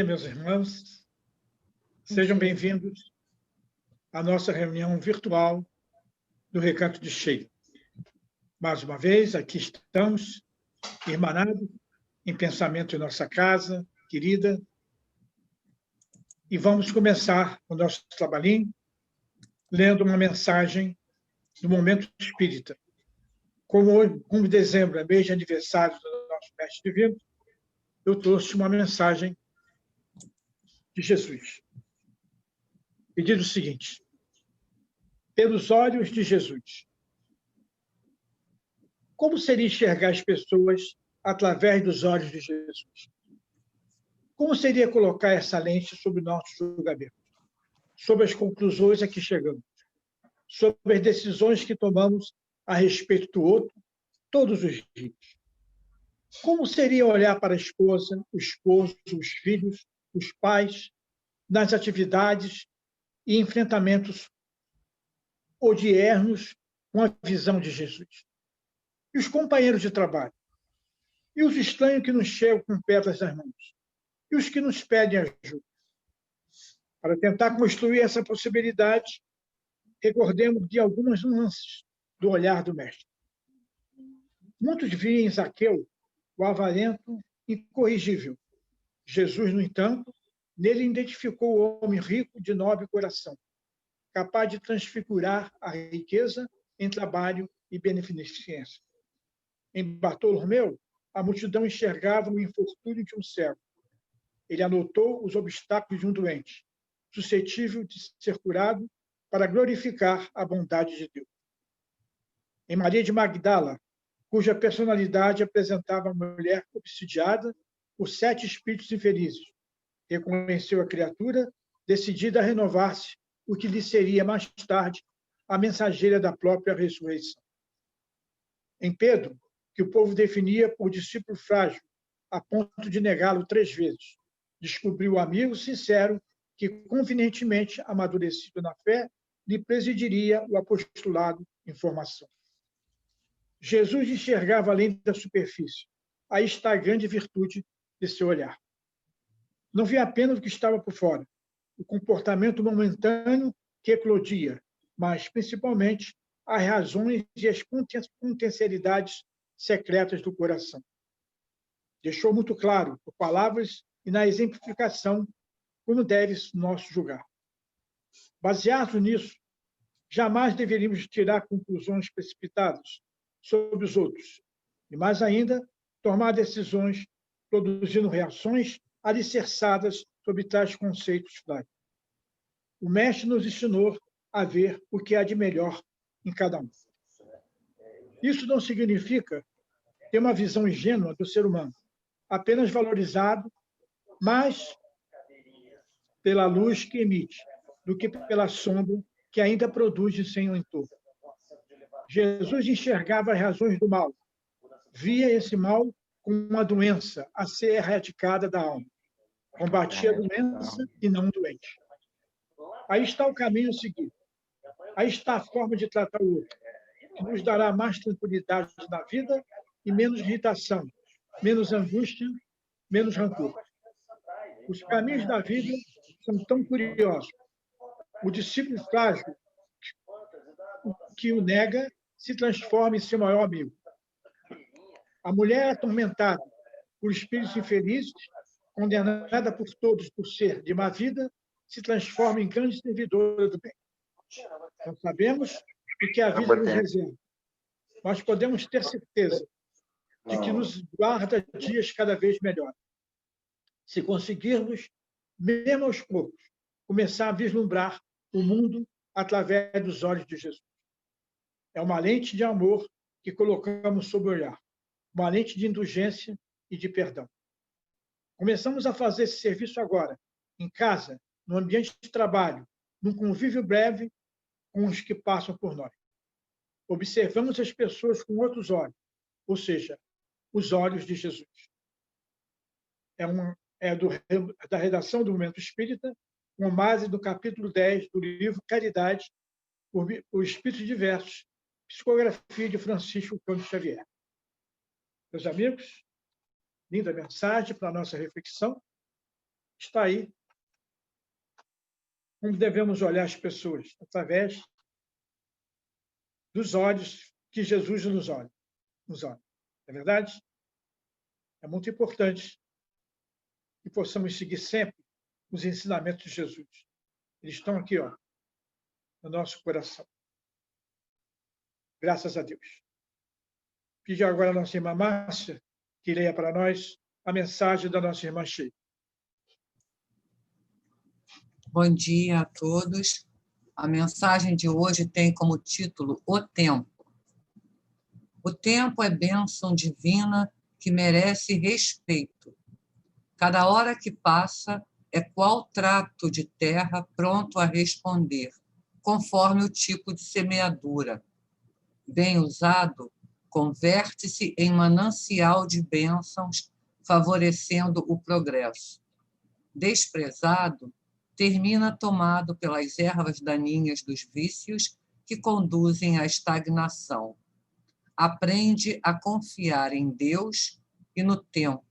Meus irmãos, sejam bem-vindos à nossa reunião virtual do Recanto de Sheila. Mais uma vez, aqui estamos, irmanados em pensamento em nossa casa querida, e vamos começar o nosso trabalhinho lendo uma mensagem do Momento Espírita. Como dezembro é mês de aniversário do nosso Mestre Divino, eu trouxe uma mensagem de Jesus. E diz o seguinte: pelos olhos de Jesus. Como seria enxergar as pessoas através dos olhos de Jesus? Como seria colocar essa lente sobre o nosso julgamento? Sobre as conclusões a que chegamos? Sobre as decisões que tomamos a respeito do outro todos os dias? Como seria olhar para a esposa, o esposo, os filhos, os pais, nas atividades e enfrentamentos odiernos com a visão de Jesus? E os companheiros de trabalho? E os estranhos que nos chegam com pedras nas mãos? E os que nos pedem ajuda? Para tentar construir essa possibilidade, recordemos de algumas nuances do olhar do Mestre. Muitos viam em Zaqueu o avarento incorrigível. Jesus, no entanto, nele identificou o homem rico de nobre coração, capaz de transfigurar a riqueza em trabalho e beneficência. Em Bartolomeu, a multidão enxergava o infortúnio de um cego. Ele anotou os obstáculos de um doente, suscetível de ser curado para glorificar a bondade de Deus. Em Maria de Magdala, cuja personalidade apresentava a mulher obsidiada por 7 espíritos infelizes, reconheceu a criatura, decidida a renovar-se, o que lhe seria mais tarde a mensageira da própria ressurreição. Em Pedro, que o povo definia por discípulo frágil, a ponto de negá-lo 3 vezes, descobriu o amigo sincero que, convenientemente amadurecido na fé, lhe presidiria o apostolado em formação. Jesus enxergava além da superfície. Aí está a grande virtude de seu olhar. Não via apenas o que estava por fora, o comportamento momentâneo que eclodia, mas, principalmente, as razões e as potencialidades secretas do coração. Deixou muito claro, por palavras e na exemplificação, como deve nosso julgar. Baseado nisso, jamais deveríamos tirar conclusões precipitadas sobre os outros, e mais ainda, tomar decisões produzindo reações alicerçadas sobre tais conceitos frágeis. O Mestre nos ensinou a ver o que há de melhor em cada um. Isso não significa ter uma visão ingênua do ser humano, apenas valorizado mais pela luz que emite do que pela sombra que ainda produz em seu entorno. Jesus enxergava as razões do mal, via esse mal como uma doença a ser erradicada da alma. Combatia a doença e não o doente. Aí está o caminho a seguir. Aí está a forma de tratar o outro, que nos dará mais tranquilidade na vida e menos irritação, menos angústia, menos rancor. Os caminhos da vida são tão curiosos. O discípulo frágil que o nega se transforma em seu maior amigo. A mulher atormentada por espíritos infelizes, condenada por todos por ser de má vida, se transforma em grande servidora do bem. Não sabemos o que a vida nos reserva, mas podemos ter certeza de que nos guarda dias cada vez melhores. Se conseguirmos, mesmo aos poucos, começar a vislumbrar o mundo através dos olhos de Jesus. É uma lente de amor que colocamos sob o olhar, uma lente de indulgência e de perdão. Começamos a fazer esse serviço agora, em casa, no ambiente de trabalho, num convívio breve com os que passam por nós. Observamos as pessoas com outros olhos, ou seja, os olhos de Jesus. Da redação do Momento Espírita, com base do capítulo 10 do livro Caridade, por Espíritos Diversos, psicografia de Francisco Cândido Xavier. Meus amigos, linda mensagem para a nossa reflexão. está aí. Como devemos olhar as pessoas? Através dos olhos que Jesus nos olha. Não é verdade? É muito importante que possamos seguir sempre os ensinamentos de Jesus. Eles estão aqui, ó, no nosso coração. Graças a Deus. Pedir agora a nossa irmã Márcia que leia para nós a mensagem da nossa irmã Sheila. Bom dia a todos. A mensagem de hoje tem como título O Tempo. O tempo é bênção divina que merece respeito. Cada hora que passa é qual trato de terra pronto a responder, conforme o tipo de semeadura. Bem usado, converte-se em manancial de bênçãos, favorecendo o progresso. Desprezado, termina tomado pelas ervas daninhas dos vícios que conduzem à estagnação. Aprende a confiar em Deus e no tempo.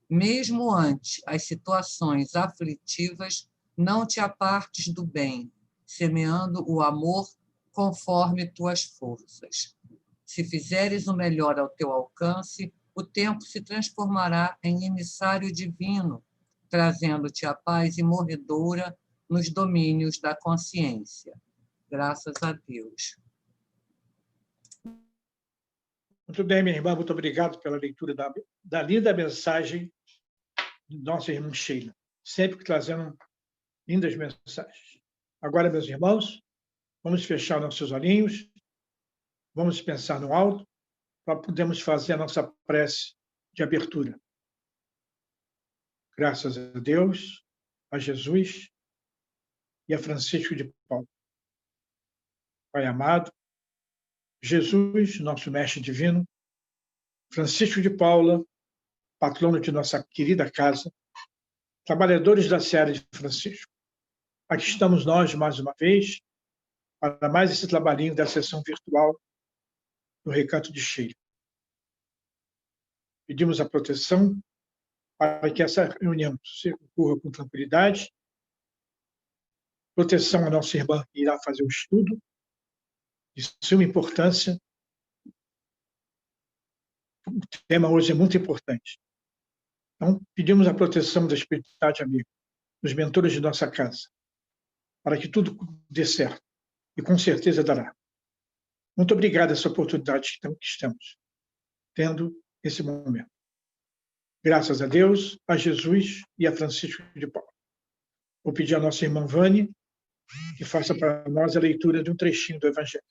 Mesmo ante as situações aflitivas, não te apartes do bem, semeando o amor conforme tuas forças. Se fizeres o melhor ao teu alcance, o tempo se transformará em emissário divino, trazendo-te a paz imorredoura nos domínios da consciência. Graças a Deus. Muito bem, minha irmã, muito obrigado pela leitura da linda mensagem de nossa irmã Sheila, sempre trazendo lindas mensagens. Agora, meus irmãos, vamos fechar nossos olhinhos, vamos pensar no alto, para podermos fazer a nossa prece de abertura. Graças a Deus, a Jesus e a Francisco de Paula. Pai amado, Jesus, nosso mestre divino, Francisco de Paula, patrono de nossa querida casa, trabalhadores da Seara de Francisco. Aqui estamos nós, mais uma vez, para mais esse trabalhinho da sessão virtual no Recanto de Sheila. Pedimos a proteção para que essa reunião se ocorra com tranquilidade. Proteção à nossa irmã que irá fazer o estudo, de suma importância. O tema hoje é muito importante. Então, pedimos a proteção da espiritualidade amiga, dos mentores de nossa casa, para que tudo dê certo, e com certeza dará. Muito obrigado essa oportunidade que estamos tendo nesse momento. Graças a Deus, a Jesus e a Francisco de Paula. Vou pedir à nossa irmã Vânia que faça para nós a leitura de um trechinho do Evangelho.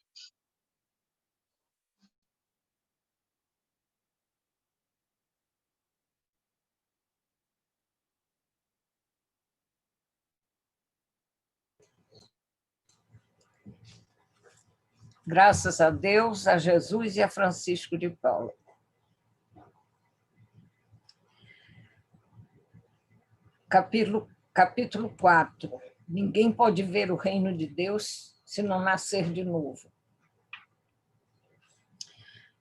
Graças a Deus, a Jesus e a Francisco de Paula. Capítulo 4. Ninguém pode ver o reino de Deus se não nascer de novo.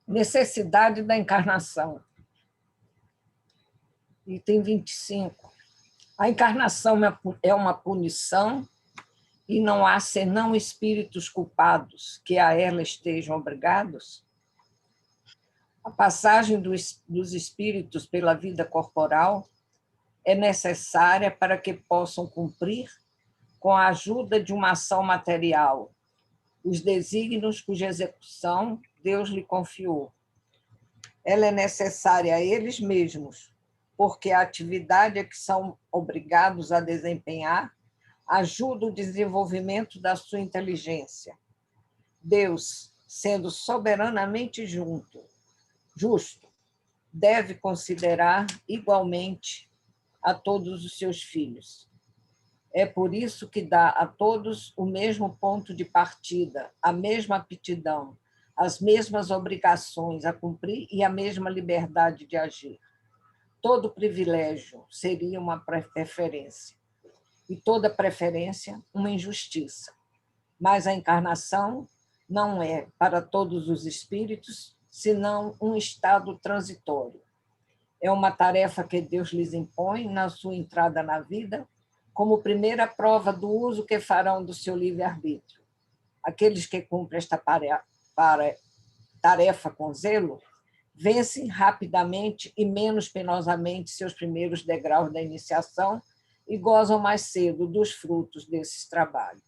Necessidade da encarnação. Item 25. A encarnação é uma punição e não há senão espíritos culpados que a ela estejam obrigados? A passagem dos espíritos pela vida corporal é necessária para que possam cumprir, com a ajuda de uma ação material, os desígnios cuja execução Deus lhe confiou. Ela é necessária a eles mesmos, porque a atividade a que são obrigados a desempenhar ajuda o desenvolvimento da sua inteligência. Deus, sendo soberanamente justo, deve considerar igualmente a todos os seus filhos. É por isso que dá a todos o mesmo ponto de partida, a mesma aptidão, as mesmas obrigações a cumprir e a mesma liberdade de agir. Todo privilégio seria uma preferência, e toda preferência uma injustiça. Mas a encarnação não é, para todos os espíritos, senão um estado transitório. É uma tarefa que Deus lhes impõe na sua entrada na vida, como primeira prova do uso que farão do seu livre-arbítrio. Aqueles que cumprem esta tarefa com zelo vencem rapidamente e menos penosamente seus primeiros degraus da iniciação e gozam mais cedo dos frutos desses trabalhos.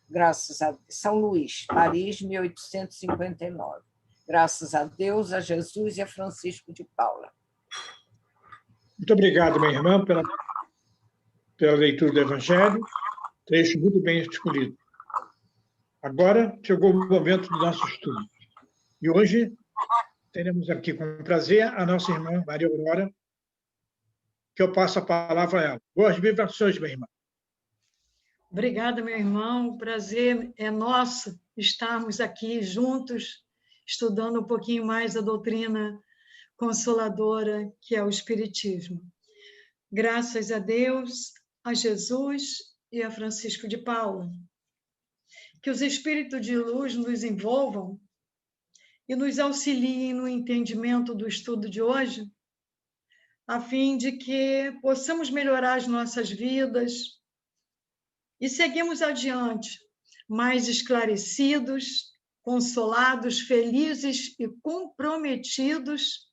Graças a São Luís, Paris, 1859. Graças a Deus, a Jesus e a Francisco de Paula. Muito obrigado, minha irmã, pela leitura do Evangelho. Trecho muito bem escolhido. Agora chegou o momento do nosso estudo. E hoje teremos aqui com prazer a nossa irmã Maria Aurora, que eu passo a palavra a ela. Boas vibrações, minha irmã. Obrigada, meu irmão. O prazer é nosso estarmos aqui juntos, estudando um pouquinho mais a doutrina consoladora que é o Espiritismo. Graças a Deus, a Jesus e a Francisco de Paula. Que os espíritos de luz nos envolvam e nos auxiliem no entendimento do estudo de hoje, a fim de que possamos melhorar as nossas vidas e seguirmos adiante, mais esclarecidos, consolados, felizes e comprometidos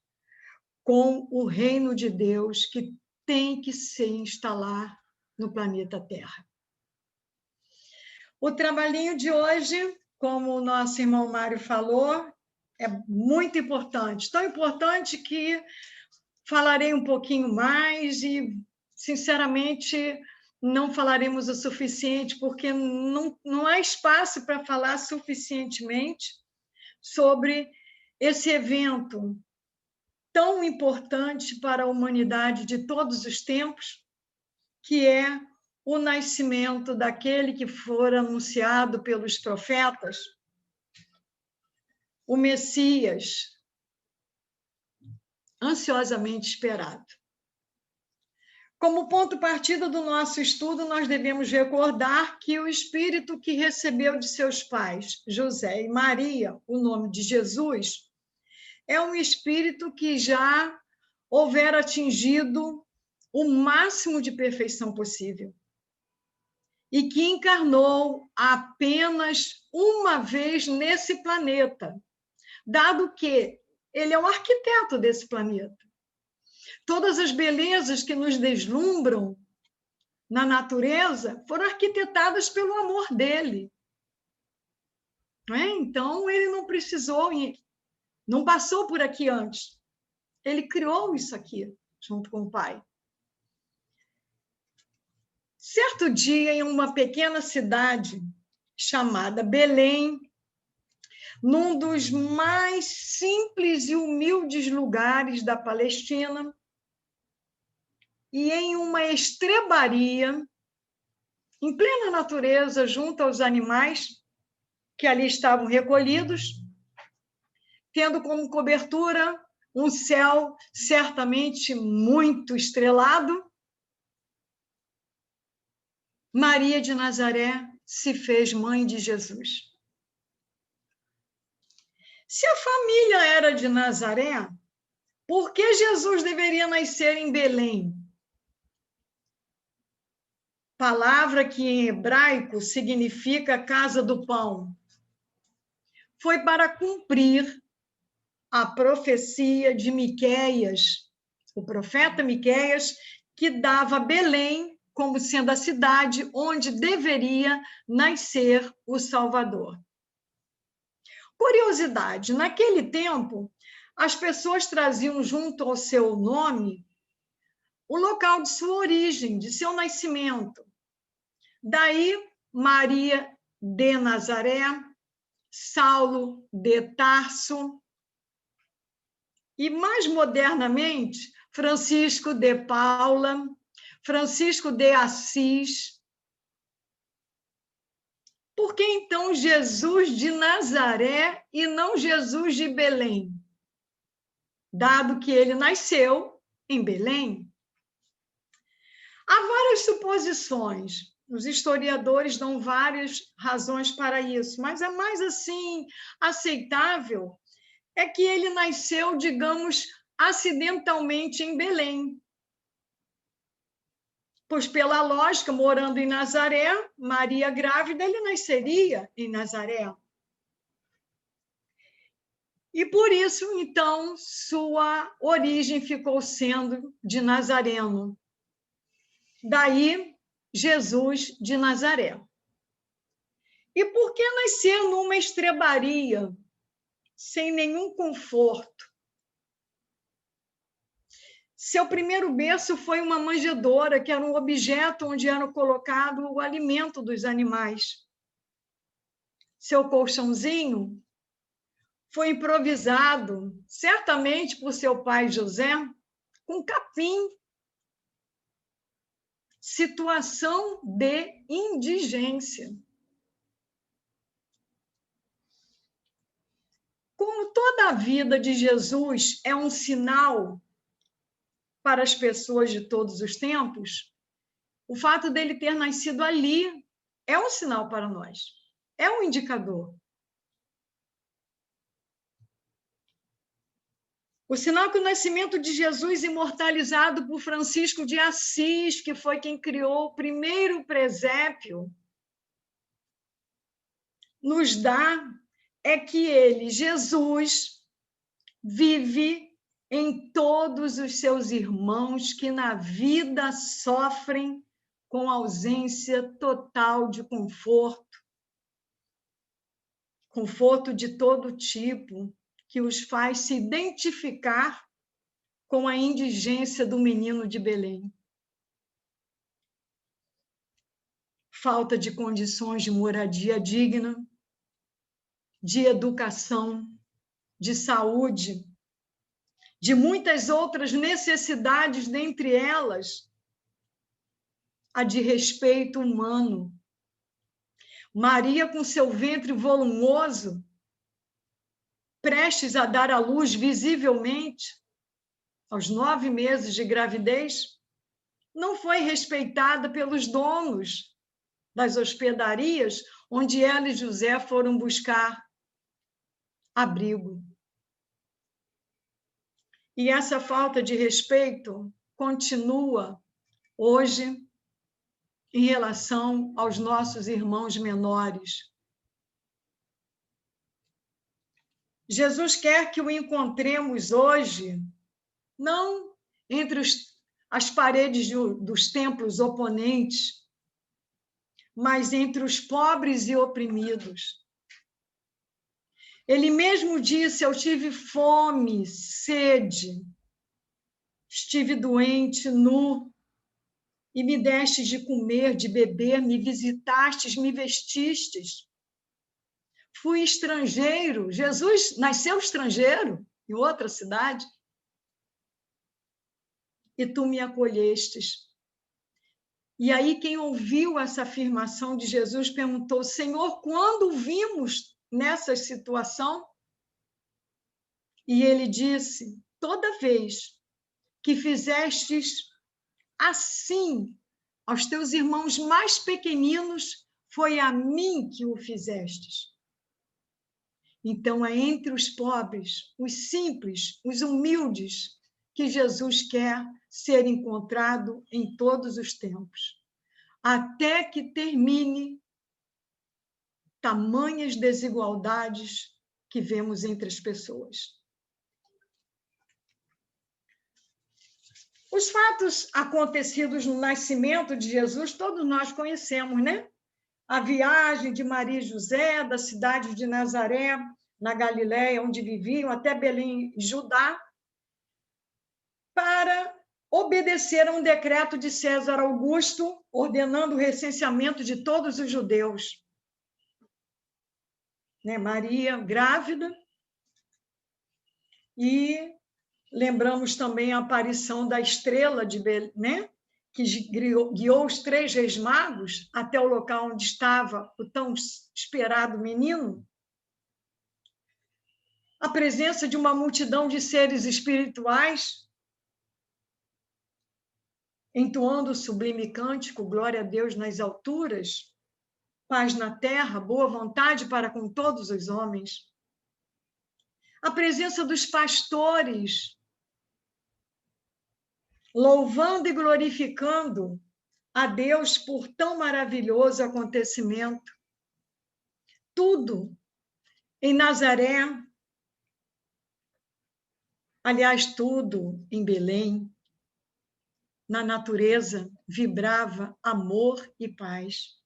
com o reino de Deus que tem que se instalar no planeta Terra. O trabalhinho de hoje, como o nosso irmão Mário falou, é muito importante. Tão importante que falarei um pouquinho mais e, sinceramente, não falaremos o suficiente, porque não há espaço para falar suficientemente sobre esse evento tão importante para a humanidade de todos os tempos, que é o nascimento daquele que for anunciado pelos profetas, o Messias, ansiosamente esperado. Como ponto partida do nosso estudo, nós devemos recordar que o Espírito que recebeu de seus pais, José e Maria, o nome de Jesus, é um Espírito que já houver atingido o máximo de perfeição possível e que encarnou apenas uma vez nesse planeta, dado que ele é o arquiteto desse planeta. Todas as belezas que nos deslumbram na natureza foram arquitetadas pelo amor dele. Não é? Então, ele não precisou, não passou por aqui antes. Ele criou isso aqui, junto com o Pai. Certo dia, em uma pequena cidade chamada Belém, num dos mais simples e humildes lugares da Palestina, e em uma estrebaria, em plena natureza, junto aos animais que ali estavam recolhidos, tendo como cobertura um céu certamente muito estrelado, Maria de Nazaré se fez mãe de Jesus. Se a família era de Nazaré, por que Jesus deveria nascer em Belém? Palavra que em hebraico significa casa do pão. Foi para cumprir a profecia de Miqueias, o profeta Miqueias, que dava Belém como sendo a cidade onde deveria nascer o Salvador. Curiosidade, naquele tempo, as pessoas traziam junto ao seu nome o local de sua origem, de seu nascimento. Daí, Maria de Nazaré, Saulo de Tarso, e mais modernamente, Francisco de Paula, Francisco de Assis. Por que então Jesus de Nazaré e não Jesus de Belém? Dado que ele nasceu em Belém. Há várias suposições. Os historiadores dão várias razões para isso, mas a mais assim aceitável é que ele nasceu, digamos, acidentalmente em Belém. Pois, pela lógica, morando em Nazaré, Maria grávida, ele nasceria em Nazaré. E por isso, então, sua origem ficou sendo de Nazareno. Daí, Jesus de Nazaré. E por que nascer numa estrebaria, sem nenhum conforto? Seu primeiro berço foi uma manjedoura, que era um objeto onde era colocado o alimento dos animais. Seu colchãozinho foi improvisado, certamente por seu pai José, com capim. Situação de indigência. Como toda a vida de Jesus é um sinal para as pessoas de todos os tempos, o fato dele ter nascido ali é um sinal para nós, é um indicador. O sinal que o nascimento de Jesus, imortalizado por Francisco de Assis, que foi quem criou o primeiro presépio, nos dá é que ele, Jesus, vive em todos os seus irmãos que na vida sofrem com ausência total de conforto, conforto de todo tipo, que os faz se identificar com a indigência do menino de Belém. Falta de condições de moradia digna, de educação, de saúde, de muitas outras necessidades, dentre elas a de respeito humano. Maria, com seu ventre volumoso, prestes a dar à luz visivelmente, aos 9 meses de gravidez, não foi respeitada pelos donos das hospedarias onde ela e José foram buscar abrigo. E essa falta de respeito continua hoje em relação aos nossos irmãos menores. Jesus quer que o encontremos hoje, não entre as paredes dos templos oponentes, mas entre os pobres e oprimidos. Ele mesmo disse: eu tive fome, sede, estive doente, nu, e me destes de comer, de beber, me visitastes, me vestistes. Fui estrangeiro. Jesus nasceu estrangeiro em outra cidade. E tu me acolhestes. E aí quem ouviu essa afirmação de Jesus perguntou: Senhor, quando vimos nessa situação? E ele disse: toda vez que fizestes assim aos teus irmãos mais pequeninos, foi a mim que o fizestes. Então é entre os pobres, os simples, os humildes, que Jesus quer ser encontrado em todos os tempos, até que termine tamanhas desigualdades que vemos entre as pessoas. Os fatos acontecidos no nascimento de Jesus, todos nós conhecemos, né? A viagem de Maria e José, da cidade de Nazaré, na Galiléia, onde viviam, até Belém, Judá, para obedecer a um decreto de César Augusto, ordenando o recenseamento de todos os judeus. Né? Maria, grávida, e lembramos também a aparição da estrela de Belém, né? Que guiou os 3 reis magos até o local onde estava o tão esperado menino. A presença de uma multidão de seres espirituais, entoando o sublime cântico, glória a Deus nas alturas, paz na terra, boa vontade para com todos os homens. A presença dos pastores, louvando e glorificando a Deus por tão maravilhoso acontecimento. Tudo em Nazaré, aliás, tudo em Belém, na natureza, vibrava amor e paz.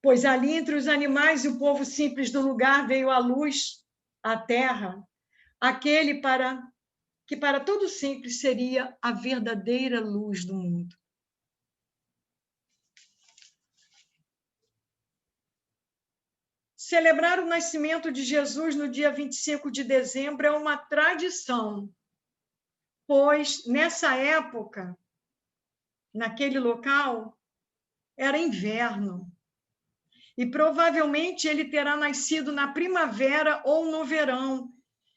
Pois ali entre os animais e o povo simples do lugar veio a luz, a terra, aquele que para todo simples seria a verdadeira luz do mundo. Celebrar o nascimento de Jesus no dia 25 de dezembro é uma tradição, pois nessa época, naquele local, era inverno. E provavelmente ele terá nascido na primavera ou no verão,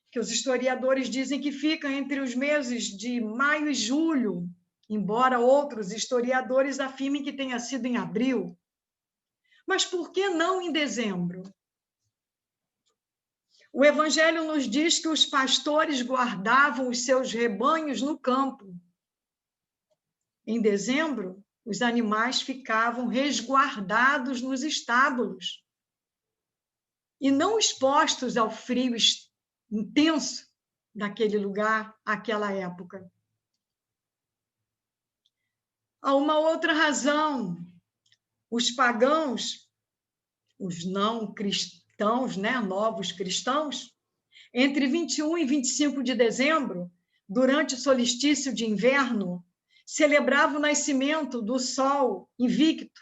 que os historiadores dizem que fica entre os meses de maio e julho, embora outros historiadores afirmem que tenha sido em abril. Mas por que não em dezembro? O Evangelho nos diz que os pastores guardavam os seus rebanhos no campo. Em dezembro, os animais ficavam resguardados nos estábulos e não expostos ao frio intenso daquele lugar, àquela época. Há uma outra razão. Os pagãos, os não cristãos, novos cristãos, entre 21 e 25 de dezembro, durante o solstício de inverno, celebravam o nascimento do sol invicto.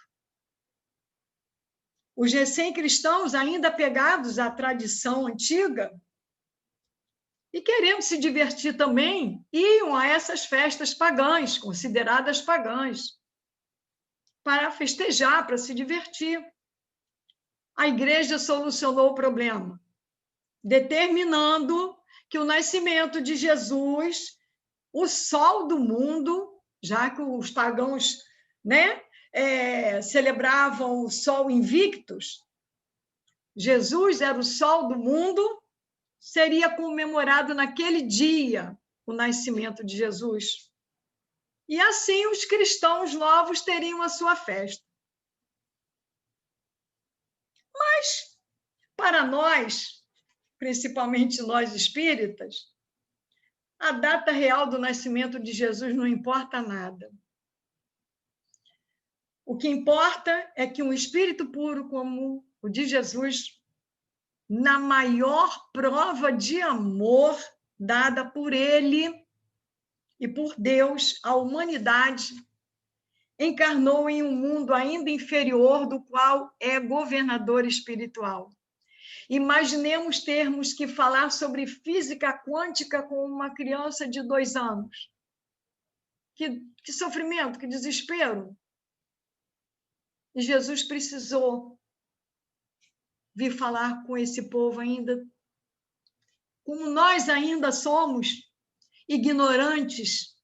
Os recém-cristãos, ainda apegados à tradição antiga, e querendo se divertir também, iam a essas festas pagãs, consideradas pagãs, para festejar, para se divertir. A igreja solucionou o problema, determinando que o nascimento de Jesus, o sol do mundo, já que os pagãos celebravam o sol invictus, Jesus era o sol do mundo, seria comemorado naquele dia o nascimento de Jesus. E assim os cristãos novos teriam a sua festa. Mas, para nós, principalmente nós espíritas, a data real do nascimento de Jesus não importa nada. O que importa é que um espírito puro como o de Jesus, na maior prova de amor dada por ele e por Deus à humanidade, encarnou em um mundo ainda inferior do qual é governador espiritual. Imaginemos termos que falar sobre física quântica com uma criança de 2 anos. Que sofrimento, que desespero. E Jesus precisou vir falar com esse povo ainda, como nós ainda somos ignorantes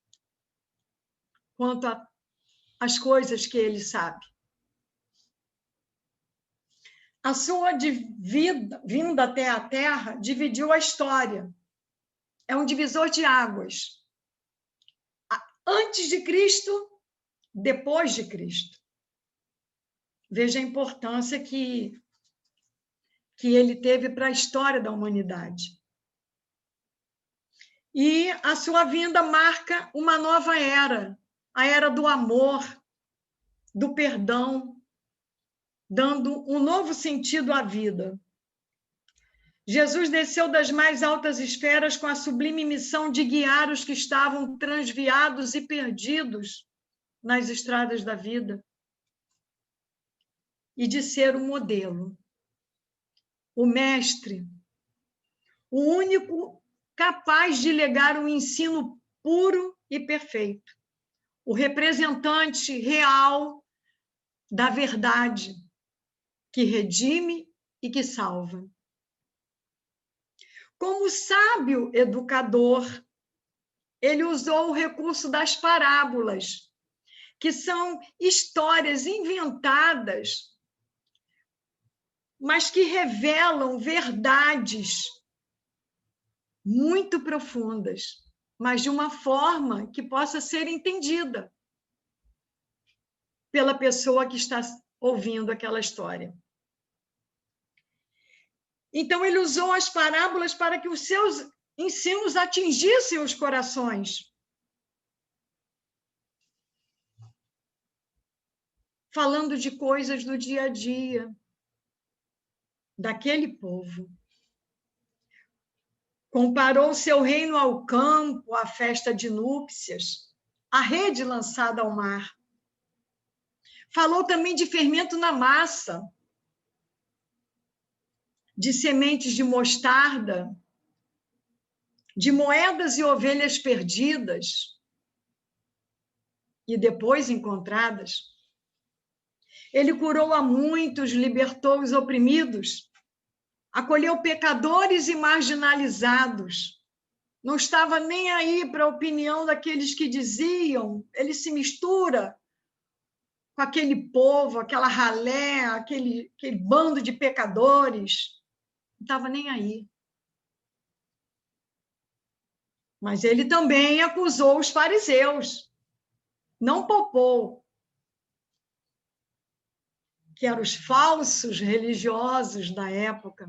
quanto às coisas que ele sabe. A sua vinda até a Terra dividiu a história. É um divisor de águas. Antes de Cristo, depois de Cristo. Veja a importância que ele teve para a história da humanidade. E a sua vinda marca uma nova era, a era do amor, do perdão, dando um novo sentido à vida. Jesus desceu das mais altas esferas com a sublime missão de guiar os que estavam transviados e perdidos nas estradas da vida e de ser um modelo, o mestre, o único capaz de legar um ensino puro e perfeito, o representante real da verdade, que redime e que salva. Como sábio educador, ele usou o recurso das parábolas, que são histórias inventadas, mas que revelam verdades muito profundas, mas de uma forma que possa ser entendida pela pessoa que está ouvindo aquela história. Então, ele usou as parábolas para que os seus ensinos atingissem os corações, falando de coisas do dia a dia daquele povo. Comparou seu reino ao campo, à festa de núpcias, à rede lançada ao mar. Falou também de fermento na massa, de sementes de mostarda, de moedas e ovelhas perdidas e depois encontradas. Ele curou a muitos, libertou os oprimidos, acolheu pecadores e marginalizados. Não estava nem aí para a opinião daqueles que diziam, ele se mistura com aquele povo, aquela ralé, aquele bando de pecadores. Não estava nem aí. Mas ele também acusou os fariseus. Não poupou. Que eram os falsos religiosos da época,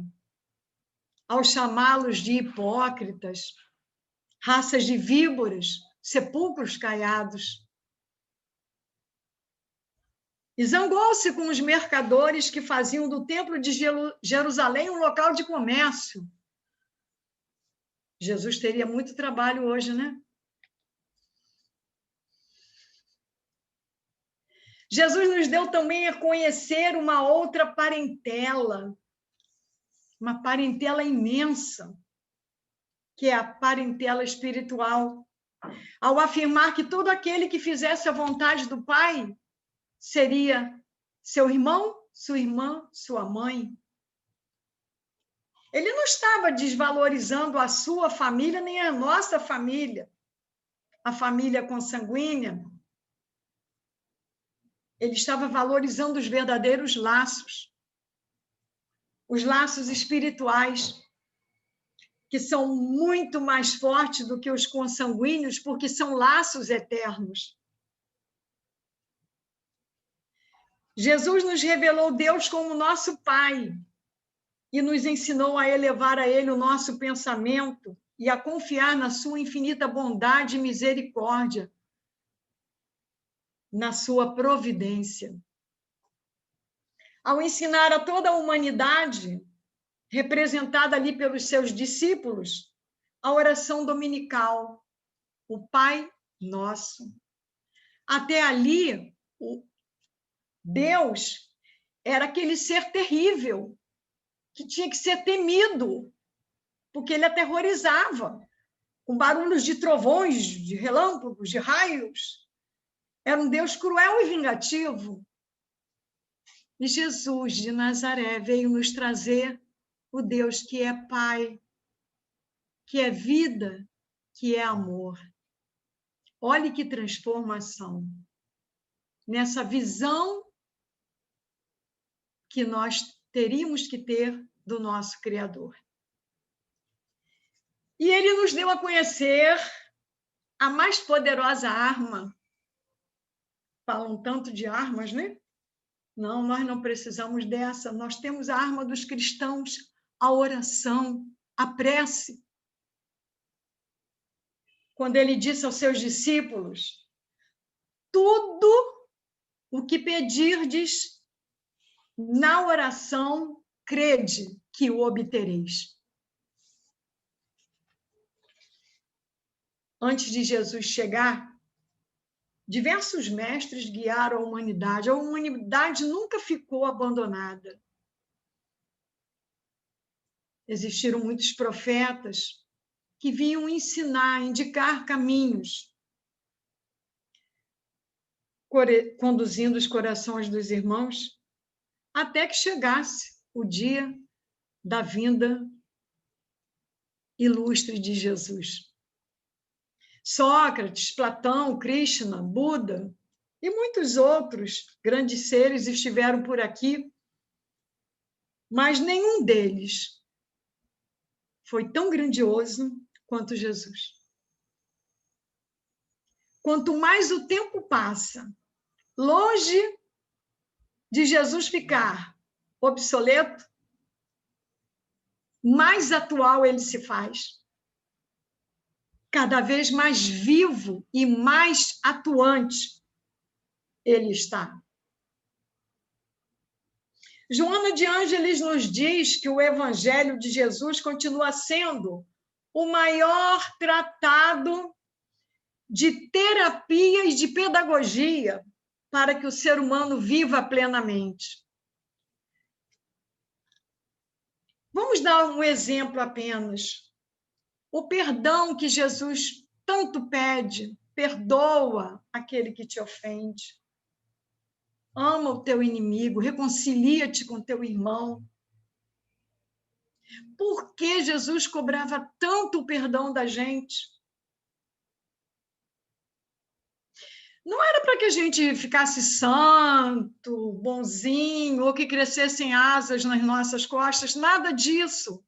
ao chamá-los de hipócritas, raças de víboras, sepulcros caiados. E zangou-se com os mercadores que faziam do templo de Jerusalém um local de comércio. Jesus teria muito trabalho hoje, né? Jesus nos deu também a conhecer uma outra parentela, uma parentela imensa, que é a parentela espiritual, ao afirmar que todo aquele que fizesse a vontade do Pai seria seu irmão, sua irmã, sua mãe. Ele não estava desvalorizando a sua família, nem a nossa família, a família consanguínea. Ele estava valorizando os verdadeiros laços, os laços espirituais, que são muito mais fortes do que os consanguíneos, porque são laços eternos. Jesus nos revelou Deus como nosso Pai e nos ensinou a elevar a Ele o nosso pensamento e a confiar na sua infinita bondade e misericórdia, na sua providência. Ao ensinar a toda a humanidade, representada ali pelos seus discípulos, a oração dominical, o Pai Nosso. Até ali, Deus era aquele ser terrível, que tinha que ser temido, porque ele aterrorizava, com barulhos de trovões, de relâmpagos, de raios. Era um Deus cruel e vingativo. E Jesus de Nazaré veio nos trazer o Deus que é Pai, que é vida, que é amor. Olhe que transformação. Nessa visão que nós teríamos que ter do nosso Criador. E ele nos deu a conhecer a mais poderosa arma. Falam tanto de armas, né? Não, nós não precisamos dessa. Nós temos a arma dos cristãos, a oração, a prece. Quando ele disse aos seus discípulos, tudo o que pedirdes na oração, crede que o obtereis. Antes de Jesus chegar, diversos mestres guiaram a humanidade. A humanidade nunca ficou abandonada. Existiram muitos profetas que vinham ensinar, indicar caminhos, conduzindo os corações dos irmãos, até que chegasse o dia da vinda ilustre de Jesus. Sócrates, Platão, Krishna, Buda e muitos outros grandes seres estiveram por aqui, mas nenhum deles foi tão grandioso quanto Jesus. quanto mais o tempo passa, longe de Jesus ficar obsoleto, mais atual ele se faz. Cada vez mais vivo e mais atuante ele está. Joana de Ângeles nos diz que o Evangelho de Jesus continua sendo o maior tratado de terapia e de pedagogia para que o ser humano viva plenamente. Vamos dar um exemplo apenas. O perdão que Jesus tanto pede, perdoa aquele que te ofende. Ama o teu inimigo, reconcilia-te com teu irmão. Por que Jesus cobrava tanto o perdão da gente? Não era para que a gente ficasse santo, bonzinho, ou que crescessem asas nas nossas costas, nada disso.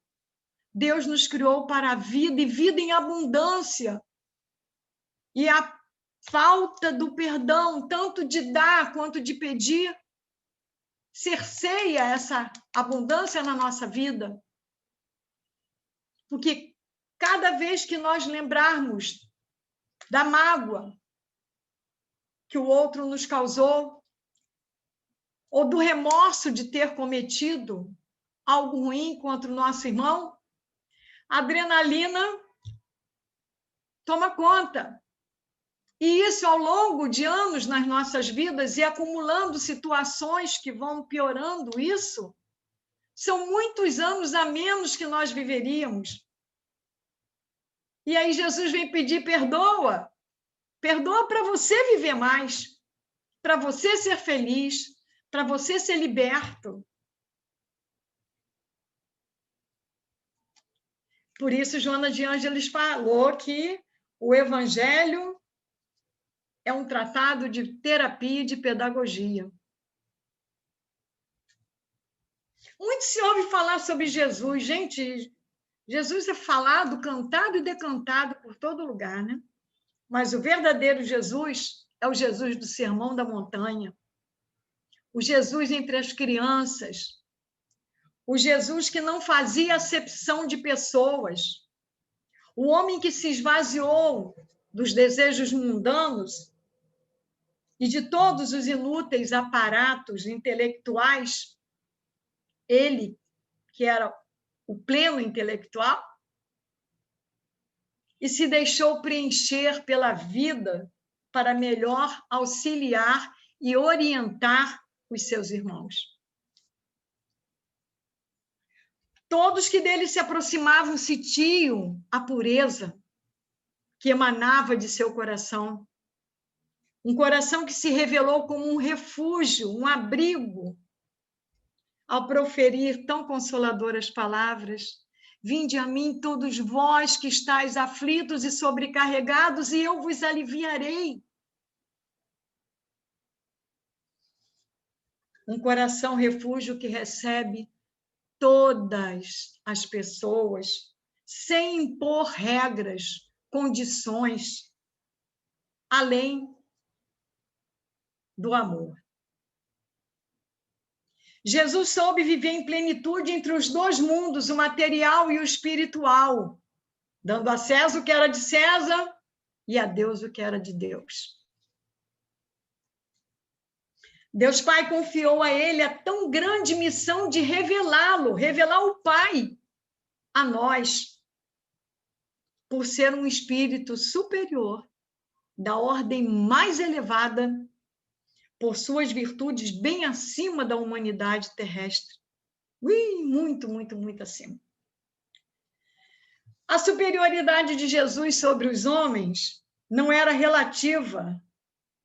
Deus nos criou para a vida e vida em abundância. E a falta do perdão, tanto de dar quanto de pedir, cerceia essa abundância na nossa vida. Porque cada vez que nós lembrarmos da mágoa que o outro nos causou, ou do remorso de ter cometido algo ruim contra o nosso irmão, a adrenalina toma conta. E isso, ao longo de anos nas nossas vidas, e acumulando situações que vão piorando isso, são muitos anos a menos que nós viveríamos. E aí Jesus vem pedir perdoa. Perdoa para você viver mais, para você ser feliz, para você ser liberto. Por isso, Joana de Ângeles falou que o Evangelho é um tratado de terapia e de pedagogia. Muito se ouve falar sobre Jesus. Gente, Jesus é falado, cantado e decantado por todo lugar, né? Mas o verdadeiro Jesus é o Jesus do Sermão da Montanha, o Jesus entre as crianças, o Jesus que não fazia acepção de pessoas, o homem que se esvaziou dos desejos mundanos e de todos os inúteis aparatos intelectuais, ele, que era o pleno intelectual, e se deixou preencher pela vida para melhor auxiliar e orientar os seus irmãos. Todos que dele se aproximavam sentiam a pureza que emanava de seu coração. Um coração que se revelou como um refúgio, um abrigo, ao proferir tão consoladoras palavras: vinde a mim todos vós que estáis aflitos e sobrecarregados, e eu vos aliviarei. Um coração refúgio que recebe todas as pessoas, sem impor regras, condições, além do amor. Jesus soube viver em plenitude entre os dois mundos, o material e o espiritual, dando a César o que era de César e a Deus o que era de Deus. Deus Pai confiou a ele a tão grande missão de revelá-lo, revelar o Pai a nós, por ser um espírito superior, da ordem mais elevada, por suas virtudes bem acima da humanidade terrestre. Muito, muito, muito acima. A superioridade de Jesus sobre os homens não era relativa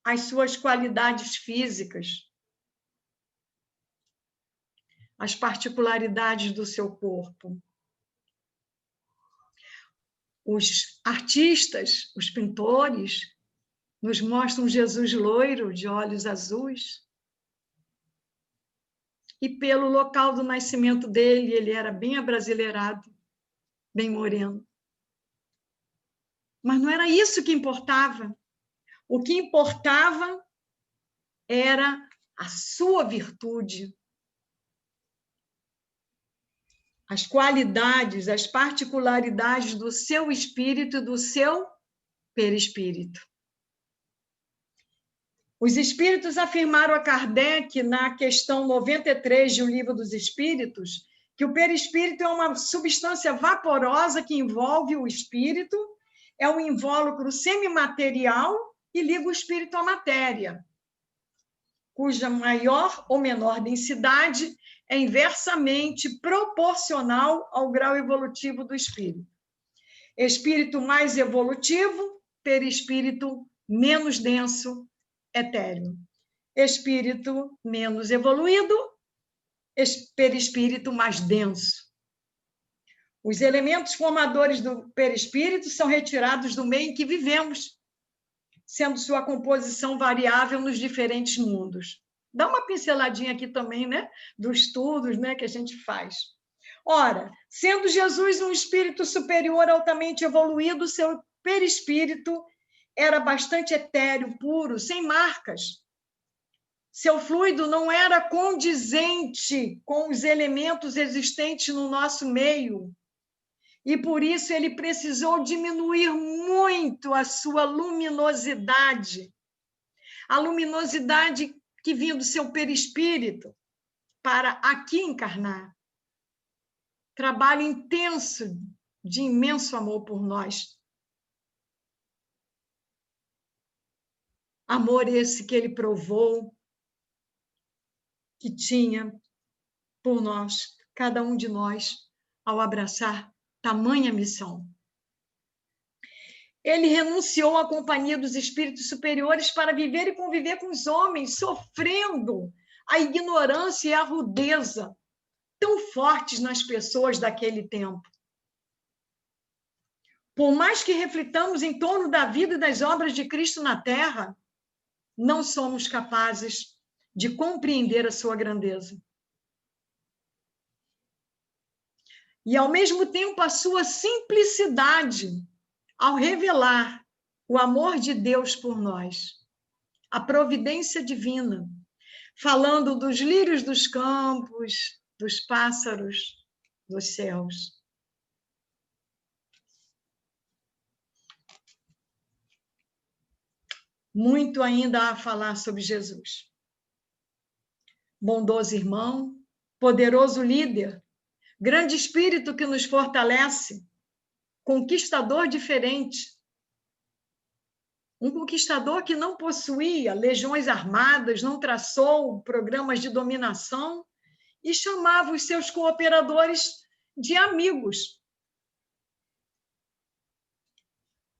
às suas qualidades físicas, às particularidades do seu corpo. Os artistas, os pintores, nos mostram Jesus loiro, de olhos azuis. E pelo local do nascimento dele, ele era bem abrasileirado, bem moreno. Mas não era isso que importava. O que importava era a sua virtude, as qualidades, as particularidades do seu espírito e do seu perispírito. Os espíritos afirmaram a Kardec, na questão 93 de O Livro dos Espíritos, que o perispírito é uma substância vaporosa que envolve o espírito, é um invólucro semimaterial e liga o espírito à matéria, cuja maior ou menor densidade é inversamente proporcional ao grau evolutivo do espírito. Espírito mais evolutivo, perispírito menos denso, etéreo. Espírito menos evoluído, perispírito mais denso. Os elementos formadores do perispírito são retirados do meio em que vivemos, sendo sua composição variável nos diferentes mundos. Dá uma pinceladinha aqui também, né, dos estudos, né, que a gente faz. Ora, sendo Jesus um espírito superior altamente evoluído, seu perispírito era bastante etéreo, puro, sem marcas. Seu fluido não era condizente com os elementos existentes no nosso meio. E por isso ele precisou diminuir muito a sua luminosidade. A luminosidade que vinha do seu perispírito para aqui encarnar. Trabalho intenso de imenso amor por nós. Amor esse que ele provou, que tinha por nós, cada um de nós, ao abraçar tamanha missão. Ele renunciou à companhia dos espíritos superiores para viver e conviver com os homens, sofrendo a ignorância e a rudeza tão fortes nas pessoas daquele tempo. Por mais que reflitamos em torno da vida e das obras de Cristo na Terra, não somos capazes de compreender a sua grandeza. E, ao mesmo tempo, a sua simplicidade ao revelar o amor de Deus por nós, a providência divina, falando dos lírios dos campos, dos pássaros dos céus. Muito ainda a falar sobre Jesus. Bondoso irmão, poderoso líder, grande espírito que nos fortalece, conquistador diferente. Um conquistador que não possuía legiões armadas, não traçou programas de dominação e chamava os seus cooperadores de amigos.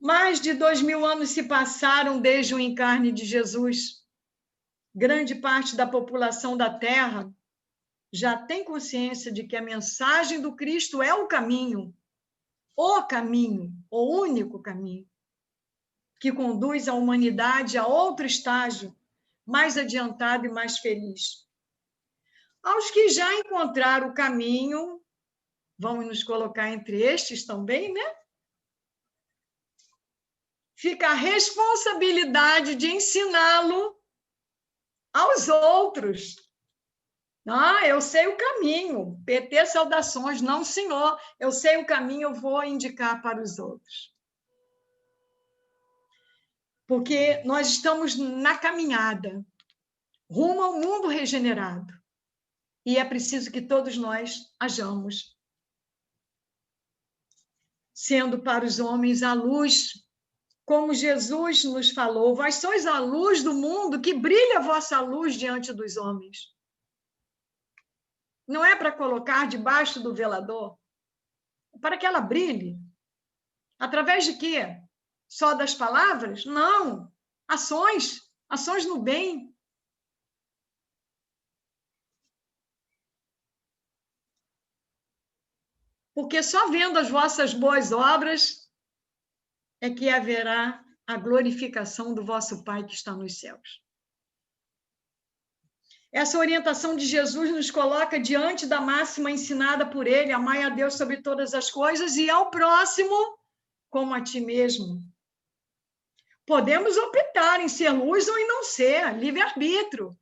Mais de 2000 anos se passaram desde o encarne de Jesus. Grande parte da população da Terra já tem consciência de que a mensagem do Cristo é o caminho, o único caminho, que conduz a humanidade a outro estágio, mais adiantado e mais feliz. Aos que já encontraram o caminho, vamos nos colocar entre estes também, né? Fica a responsabilidade de ensiná-lo aos outros. Ah, eu sei o caminho. PT, saudações. Não, senhor. Eu sei o caminho, eu vou indicar para os outros. Porque nós estamos na caminhada, rumo ao mundo regenerado. E é preciso que todos nós hajamos, sendo para os homens a luz, como Jesus nos falou, vós sois a luz do mundo, que brilha a vossa luz diante dos homens. Não é para colocar debaixo do velador, é para que ela brilhe. Através de quê? Só das palavras? Não. Ações no bem. Porque só vendo as vossas boas obras é que haverá a glorificação do vosso Pai que está nos céus. Essa orientação de Jesus nos coloca diante da máxima ensinada por ele, amai a Deus sobre todas as coisas e ao próximo como a ti mesmo. Podemos optar em ser luz ou em não ser, livre-arbítrio.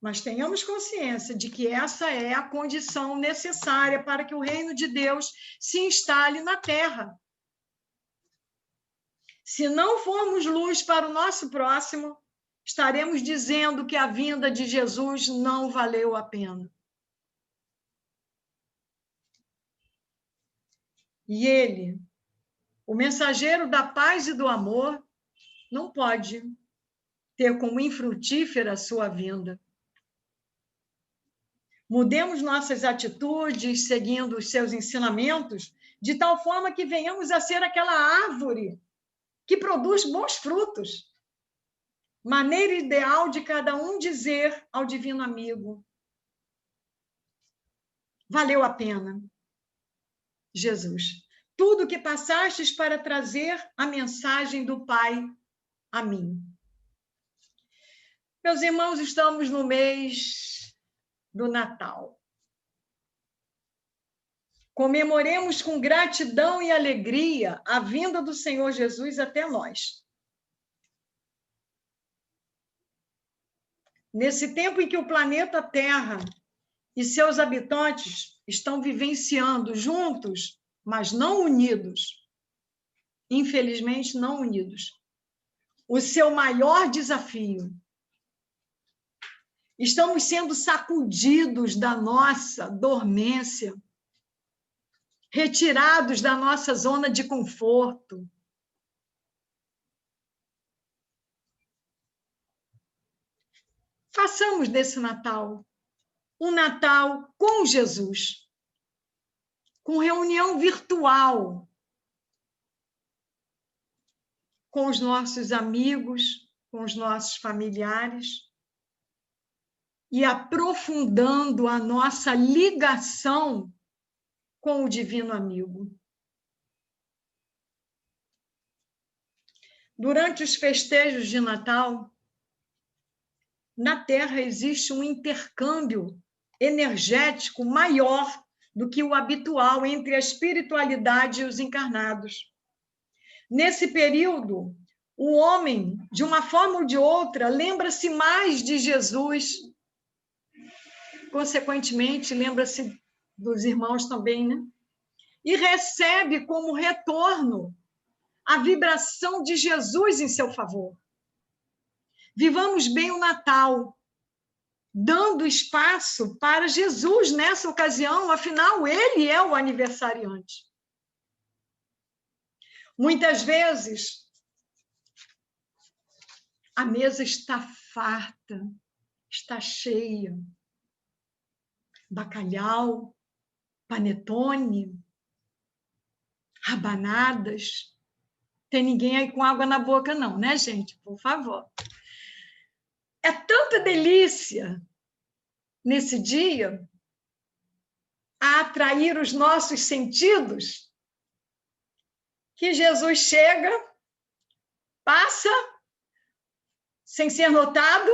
Mas tenhamos consciência de que essa é a condição necessária para que o reino de Deus se instale na Terra. Se não formos luz para o nosso próximo, estaremos dizendo que a vinda de Jesus não valeu a pena. E ele, o mensageiro da paz e do amor, não pode ter como infrutífera a sua vinda. Mudemos nossas atitudes, seguindo os seus ensinamentos, de tal forma que venhamos a ser aquela árvore que produz bons frutos. Maneira ideal de cada um dizer ao divino amigo: valeu a pena, Jesus, tudo que passastes para trazer a mensagem do Pai a mim. Meus irmãos, estamos no mês do Natal. Comemoremos com gratidão e alegria a vinda do Senhor Jesus até nós. Nesse tempo em que o planeta Terra e seus habitantes estão vivenciando juntos, mas não unidos, infelizmente não unidos, o seu maior desafio. Estamos sendo sacudidos da nossa dormência, retirados da nossa zona de conforto. Façamos desse Natal um Natal com Jesus, com reunião virtual, com os nossos amigos, com os nossos familiares, e aprofundando a nossa ligação com o divino amigo. Durante os festejos de Natal, na Terra existe um intercâmbio energético maior do que o habitual entre a espiritualidade e os encarnados. Nesse período, o homem, de uma forma ou de outra, lembra-se mais de Jesus, consequentemente, lembra-se dos irmãos também, né? E recebe como retorno a vibração de Jesus em seu favor. Vivamos bem o Natal, dando espaço para Jesus nessa ocasião, afinal, ele é o aniversariante. Muitas vezes, a mesa está farta, está cheia. Bacalhau, panetone, rabanadas. Tem ninguém aí com água na boca, não, né, gente? Por favor. É tanta delícia nesse dia a atrair os nossos sentidos que Jesus chega, passa, sem ser notado,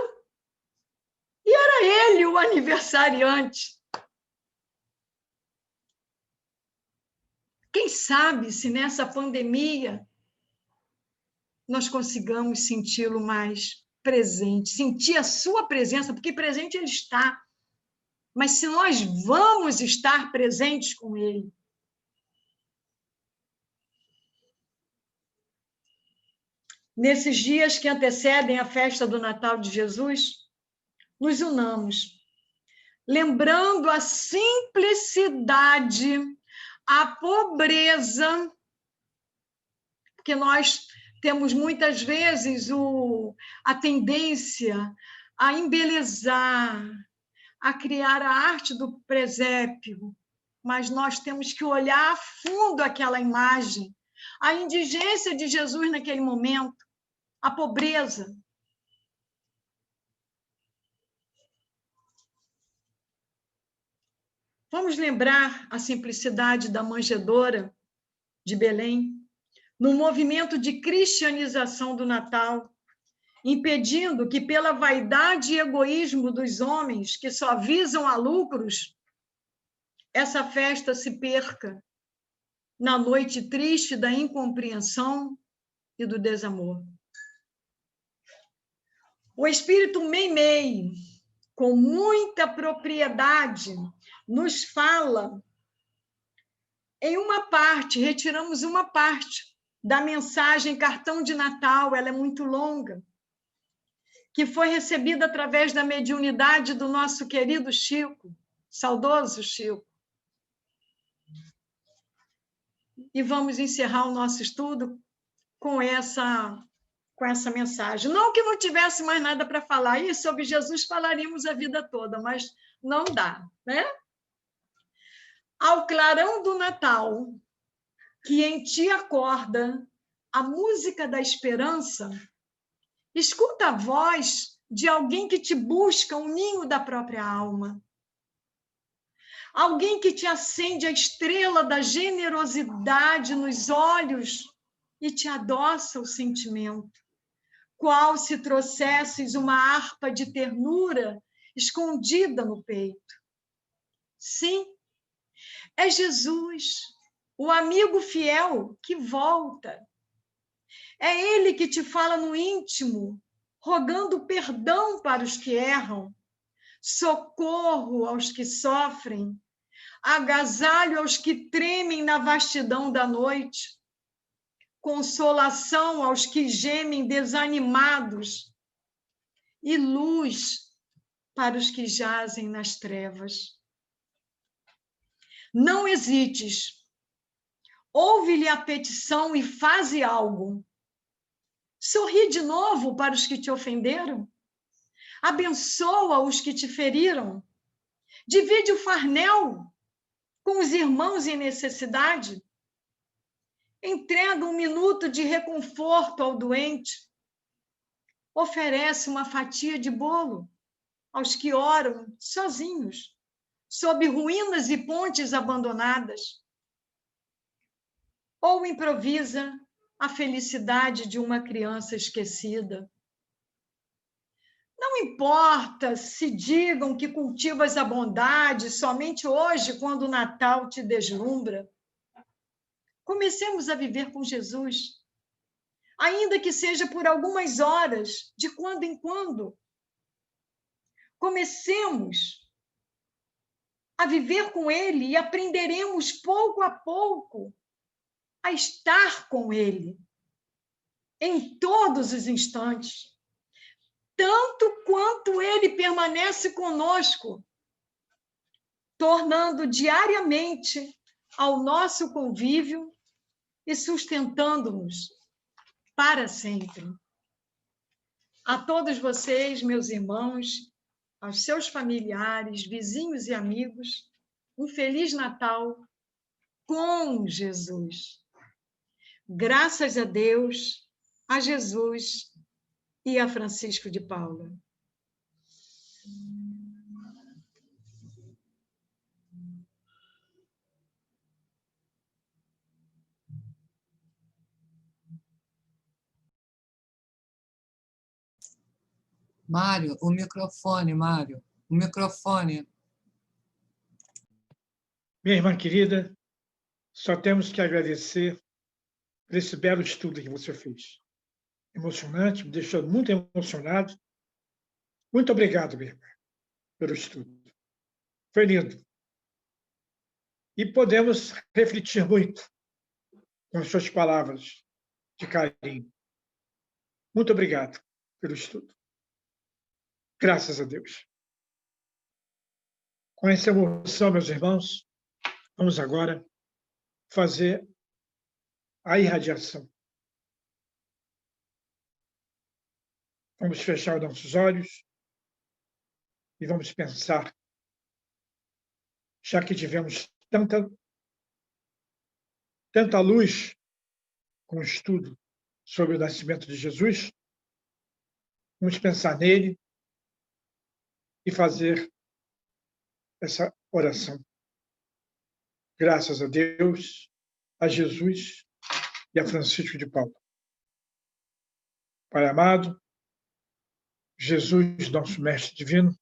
e era ele o aniversariante. Quem sabe se nessa pandemia nós consigamos senti-lo mais presente, sentir a sua presença, porque presente ele está, mas se nós vamos estar presentes com ele. Nesses dias que antecedem a festa do Natal de Jesus, nos unamos, lembrando a simplicidade, a pobreza, porque nós temos muitas vezes a tendência a embelezar, a criar a arte do presépio, mas nós temos que olhar a fundo aquela imagem, a indigência de Jesus naquele momento, a pobreza. Vamos lembrar a simplicidade da manjedoura de Belém, no movimento de cristianização do Natal, impedindo que, pela vaidade e egoísmo dos homens que só visam a lucros, essa festa se perca na noite triste da incompreensão e do desamor. O Espírito Meimei, com muita propriedade, nos fala em uma parte, retiramos uma parte da mensagem Cartão de Natal, ela é muito longa, que foi recebida através da mediunidade do nosso querido Chico, saudoso Chico. E vamos encerrar o nosso estudo com essa mensagem. Não que não tivesse mais nada para falar, e sobre Jesus falaríamos a vida toda, mas não dá, né? Ao clarão do Natal, que em ti acorda a música da esperança, escuta a voz de alguém que te busca o ninho da própria alma. Alguém que te acende a estrela da generosidade nos olhos e te adoça o sentimento, qual se trouxesses uma harpa de ternura escondida no peito. Sim, é Jesus, o amigo fiel que volta. É ele que te fala no íntimo, rogando perdão para os que erram, socorro aos que sofrem, agasalho aos que tremem na vastidão da noite, consolação aos que gemem desanimados e luz para os que jazem nas trevas. Não hesites, ouve-lhe a petição e faze algo. Sorri de novo para os que te ofenderam, abençoa os que te feriram, divide o farnel com os irmãos em necessidade, entrega um minuto de reconforto ao doente, oferece uma fatia de bolo aos que oram sozinhos, sob ruínas e pontes abandonadas, ou improvisa a felicidade de uma criança esquecida. Não importa se digam que cultivas a bondade somente hoje, quando o Natal te deslumbra. Comecemos a viver com Jesus, ainda que seja por algumas horas, de quando em quando. Comecemos a viver com Ele e aprenderemos pouco a pouco a estar com Ele em todos os instantes, tanto quanto Ele permanece conosco, tornando diariamente ao nosso convívio e sustentando-nos para sempre. A todos vocês, meus irmãos, aos seus familiares, vizinhos e amigos, um Feliz Natal com Jesus. Graças a Deus, a Jesus e a Francisco de Paula. Mário, o microfone, Mário. O microfone. Minha irmã querida, só temos que agradecer por esse belo estudo que você fez. Emocionante, me deixou muito emocionado. Muito obrigado, minha irmã, pelo estudo. Foi lindo. E podemos refletir muito com as suas palavras de carinho. Muito obrigado pelo estudo. Graças a Deus. Com essa emoção, meus irmãos, vamos agora fazer a irradiação. Vamos fechar os nossos olhos e vamos pensar, já que tivemos tanta luz com o estudo sobre o nascimento de Jesus, vamos pensar nele e fazer essa oração. Graças a Deus, a Jesus e a Francisco de Paula. Pai amado, Jesus, nosso Mestre Divino,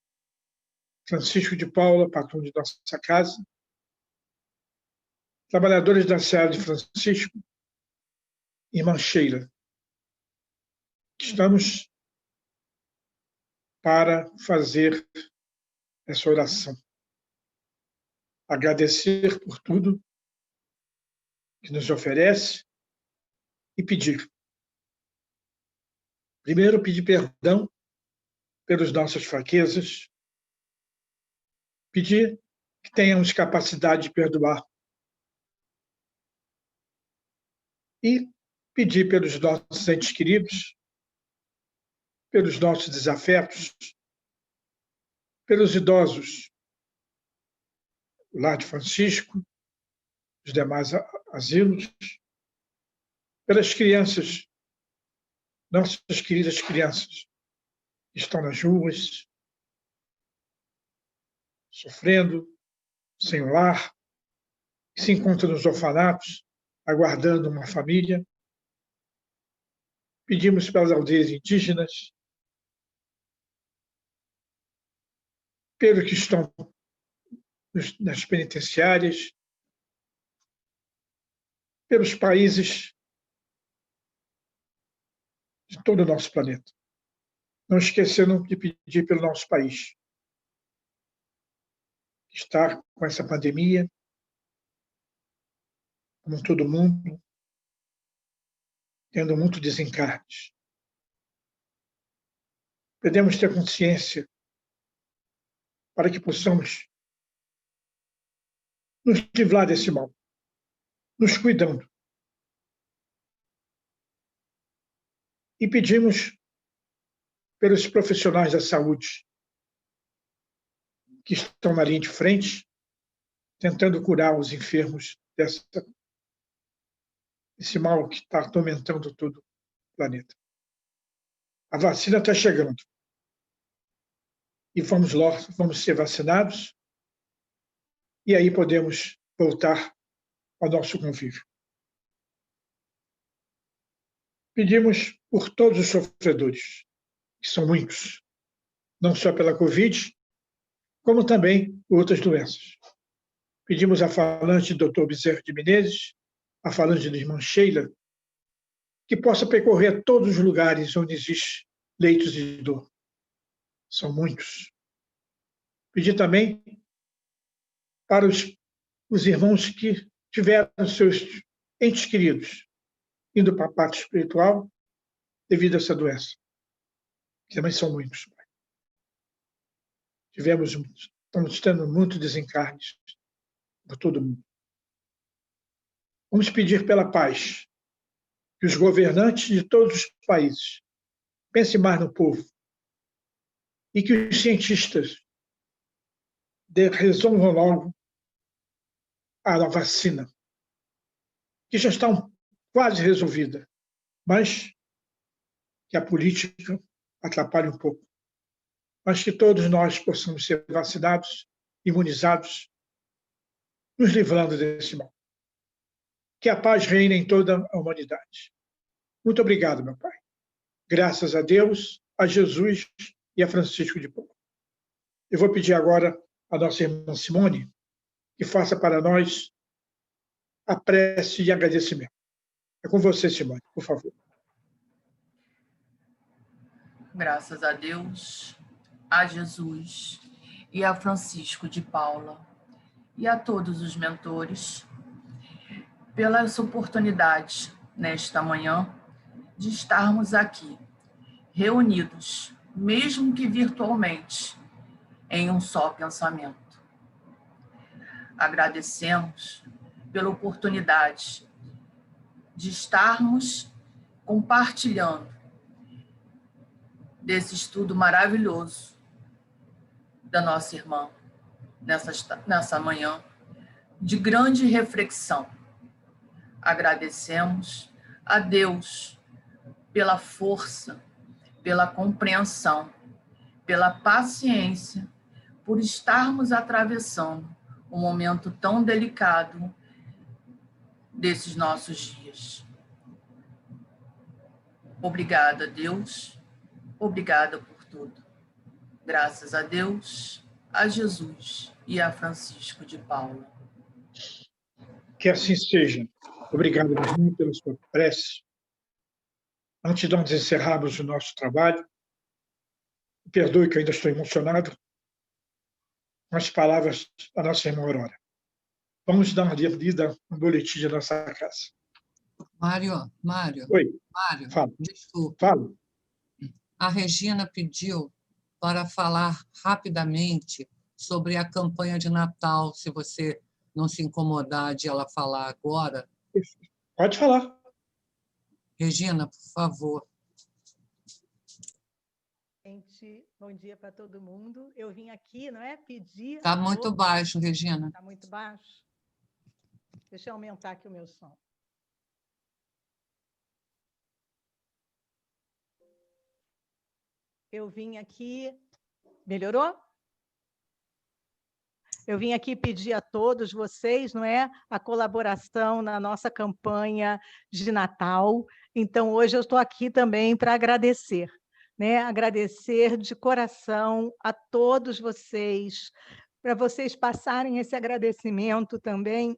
Francisco de Paula, patrão de nossa casa, trabalhadores da Seara de Francisco, irmã Sheila. Estamos para fazer essa oração. Agradecer por tudo que nos oferece e pedir. Primeiro, pedir perdão pelas nossas fraquezas, pedir que tenhamos capacidade de perdoar e pedir pelos nossos entes queridos, pelos nossos desafetos, pelos idosos, o Lar de Francisco, os demais asilos, pelas crianças, nossas queridas crianças, que estão nas ruas, sofrendo, sem lar, que se encontram nos orfanatos, aguardando uma família. Pedimos pelas aldeias indígenas, pelos que estão nas penitenciárias, pelos países de todo o nosso planeta. Não esquecendo de pedir pelo nosso país, que está com essa pandemia, como todo mundo, tendo muito desencarnes. Podemos ter consciência para que possamos nos livrar desse mal, nos cuidando. E pedimos pelos profissionais da saúde que estão na linha de frente, tentando curar os enfermos desse mal que está atormentando todo o planeta. A vacina está chegando. E vamos ser vacinados, e aí podemos voltar ao nosso convívio. Pedimos por todos os sofredores, que são muitos, não só pela Covid, como também por outras doenças. Pedimos à falante do Dr. Bezerra de Menezes, à falante da irmã Sheila, que possa percorrer todos os lugares onde existem leitos de dor. São muitos. Pedir também para os irmãos que tiveram seus entes queridos indo para a parte espiritual devido a essa doença, que também são muitos. Estamos tendo muitos desencarnes por todo mundo. Vamos pedir pela paz, que os governantes de todos os países pensem mais no povo e que os cientistas resolvam logo a vacina, que já está quase resolvida, mas que a política atrapalhe um pouco. Mas que todos nós possamos ser vacinados, imunizados, nos livrando desse mal. Que a paz reine em toda a humanidade. Muito obrigado, meu Pai. Graças a Deus, a Jesus e a Francisco de Paulo. Eu vou pedir agora à nossa irmã Simone que faça para nós a prece de agradecimento. É com você, Simone, por favor. Graças a Deus, a Jesus e a Francisco de Paula e a todos os mentores pela essa oportunidade, nesta manhã, de estarmos aqui, reunidos, mesmo que virtualmente, em um só pensamento. Agradecemos pela oportunidade de estarmos compartilhando desse estudo maravilhoso da nossa irmã, nessa manhã, de grande reflexão. Agradecemos a Deus pela força, pela compreensão, pela paciência, por estarmos atravessando um momento tão delicado desses nossos dias. Obrigada, Deus. Obrigada por tudo. Graças a Deus, a Jesus e a Francisco de Paula. Que assim seja. Obrigado, meu irmão, pela sua prece. Antes de nós encerrarmos o nosso trabalho, perdoe que eu ainda estou emocionado com as palavras da nossa irmã Aurora. Vamos dar uma lida no boletim da nossa casa. Mário, Oi, fala. desculpa. Fala. A Regina pediu para falar rapidamente sobre a campanha de Natal, se você não se incomodar de ela falar agora. Pode falar. Regina, por favor. Gente, bom dia para todo mundo. Eu vim aqui, não é, pedir... Está muito baixo, Regina. Está muito baixo? Deixa eu aumentar aqui o meu som. Eu vim aqui... Melhorou? Eu vim aqui pedir a todos vocês, não é, a colaboração na nossa campanha de Natal. Então, hoje eu estou aqui também para agradecer, né? Agradecer de coração a todos vocês, para vocês passarem esse agradecimento também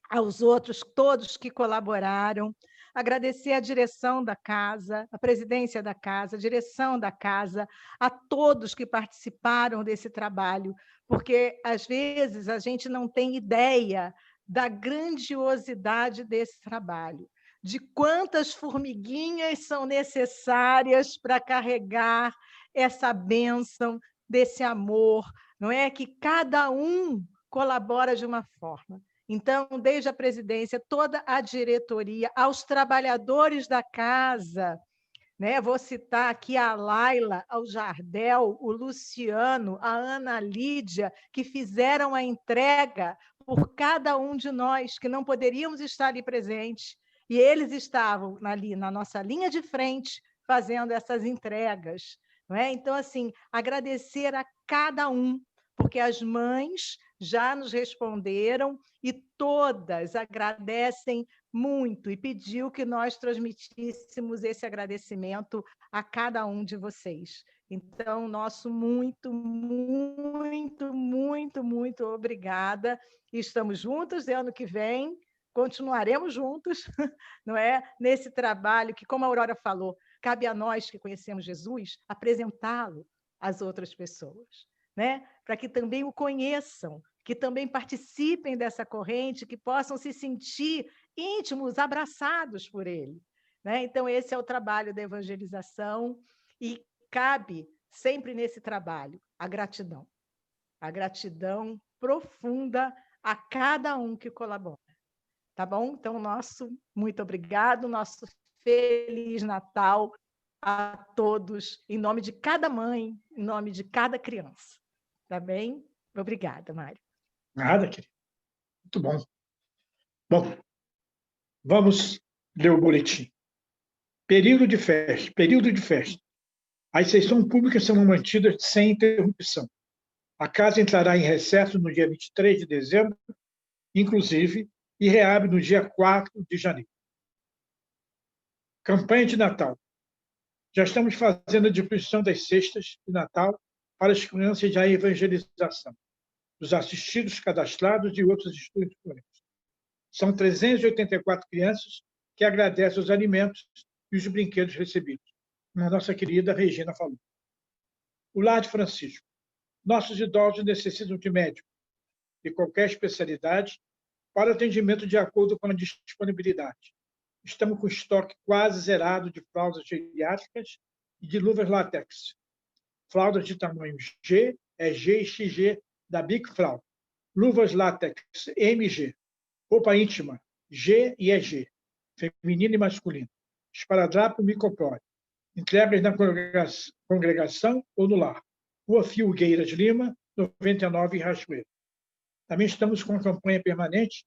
aos outros, todos que colaboraram. Agradecer a direção da casa, a presidência da casa, a direção da casa, a todos que participaram desse trabalho, porque, às vezes, a gente não tem ideia da grandiosidade desse trabalho, de quantas formiguinhas são necessárias para carregar essa bênção desse amor, não é? Que cada um colabora de uma forma. Então, desde a presidência, toda a diretoria, aos trabalhadores da casa, né? Vou citar aqui a Laila, ao Jardel, o Luciano, a Ana Lídia, que fizeram a entrega por cada um de nós, que não poderíamos estar ali presentes, e eles estavam ali na nossa linha de frente, fazendo essas entregas. Não é? Então, assim, agradecer a cada um, porque as mães já nos responderam e todas agradecem muito e pediu que nós transmitíssemos esse agradecimento a cada um de vocês. Então, nosso muito, muito, muito, muito obrigada. Estamos juntos e ano que vem continuaremos juntos, não é? Nesse trabalho que, como a Aurora falou, cabe a nós que conhecemos Jesus apresentá-lo às outras pessoas, né? Para que também o conheçam, que também participem dessa corrente, que possam se sentir íntimos, abraçados por ele, né? Então, esse é o trabalho da evangelização e cabe sempre nesse trabalho a gratidão profunda a cada um que colabora. Tá bom? Então, nosso muito obrigado, nosso Feliz Natal a todos, em nome de cada mãe, em nome de cada criança. Tá bem? Obrigada, Mário. Nada, querido. Muito bom. Bom, vamos ler o boletim. Período de festa. Período de festa. As sessões públicas serão mantidas sem interrupção. A casa entrará em recesso no dia 23 de dezembro, inclusive, e reabre no dia 4 de janeiro. Campanha de Natal. Já estamos fazendo a distribuição das cestas de Natal para as crianças da evangelização, dos assistidos cadastrados e outros estudantes. São 384 crianças que agradecem os alimentos e os brinquedos recebidos, como a nossa querida Regina falou. O Lar de Francisco. Nossos idosos necessitam de médico de qualquer especialidade para atendimento de acordo com a disponibilidade. Estamos com estoque quase zerado de fraldas geriátricas e de luvas látex. Fraldas de tamanho G, EG e XG da Big Frau. Luvas látex MG. Roupa íntima G e EG, feminina e masculina. Esparadrapo micropore. Entregas na congregação ou no lar. Rua Filgueiras Lima, 99, em Rachoeira. Também estamos com a campanha permanente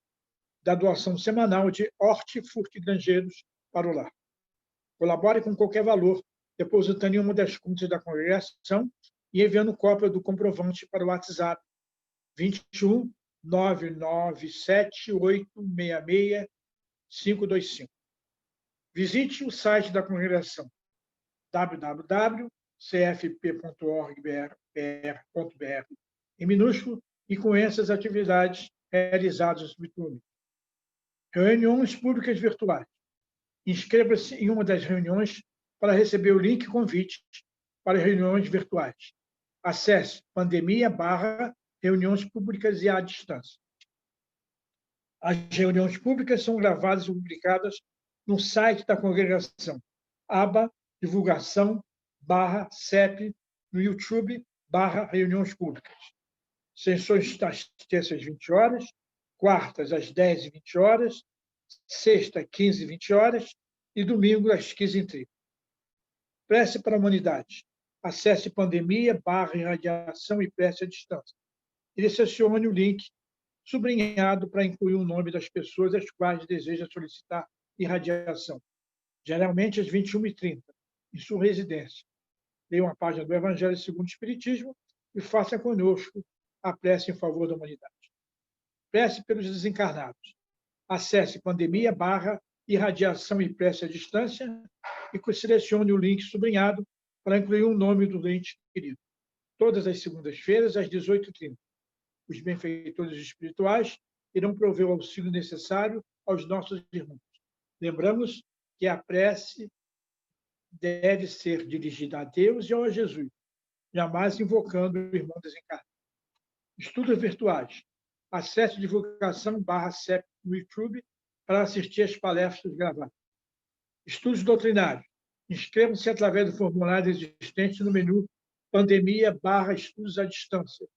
da doação semanal de hortifrutigranjeiros para o lar. Colabore com qualquer valor, depositando em uma das contas da congregação e enviando cópia do comprovante para o WhatsApp 21 997866525. Visite o site da congregação www.cfp.org.br em minúsculo e conheça as atividades realizadas no YouTube. Reuniões públicas virtuais. Inscreva-se em uma das reuniões para receber o link convite para reuniões virtuais. Acesse pandemia/reuniões públicas e à distância. As reuniões públicas são gravadas e publicadas no site da congregação, aba divulgação/CEP, no YouTube, /reuniões públicas. Sessões às terças, 20 horas, quartas, às 10h20 horas, sexta, 15h20 horas e domingo, às 15h30. Prece para a humanidade. Acesse pandemia/irradiação e prece à distância. E selecione o link sublinhado para incluir o nome das pessoas às quais deseja solicitar irradiação, geralmente às 21h30, em sua residência. Leia uma página do Evangelho segundo o Espiritismo e faça conosco a prece em favor da humanidade. Prece pelos desencarnados. Acesse pandemia/irradiação e prece à distância e selecione o link sublinhado para incluir o nome do ente querido. Todas as segundas-feiras, às 18h30. Os benfeitores espirituais irão prover o auxílio necessário aos nossos irmãos. Lembramos que a prece deve ser dirigida a Deus e a Jesus, jamais invocando o irmão desencarnado. Estudos virtuais. Acesse divulgação/CEP no YouTube para assistir às palestras gravadas. Estudos doutrinários. Inscrevam-se através do formulário existente no menu pandemia/estudos à distância.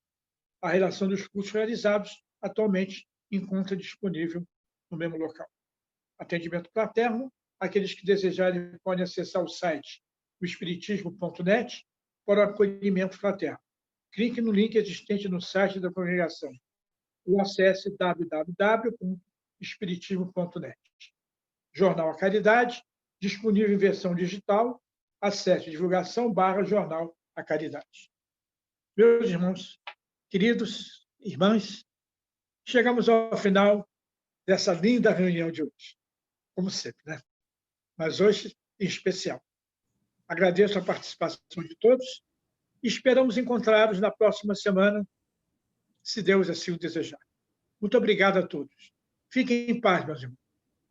A relação dos cursos realizados atualmente encontra disponível no mesmo local. Atendimento fraterno. Aqueles que desejarem podem acessar o site espiritismo.net para o acolhimento fraterno. Clique no link existente no site da congregação ou acesse www.espiritismo.net. Jornal A Caridade, disponível em versão digital. Acesse divulgação/jornal A Caridade. Meus irmãos, queridos irmãs, chegamos ao final dessa linda reunião de hoje. Como sempre, né? Mas hoje, em especial. Agradeço a participação de todos e esperamos encontrá-los na próxima semana, se Deus assim o desejar. Muito obrigado a todos. Fiquem em paz, meus irmãos.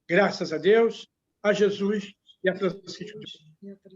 Graças a Deus, a Jesus e a Francisco de Sales.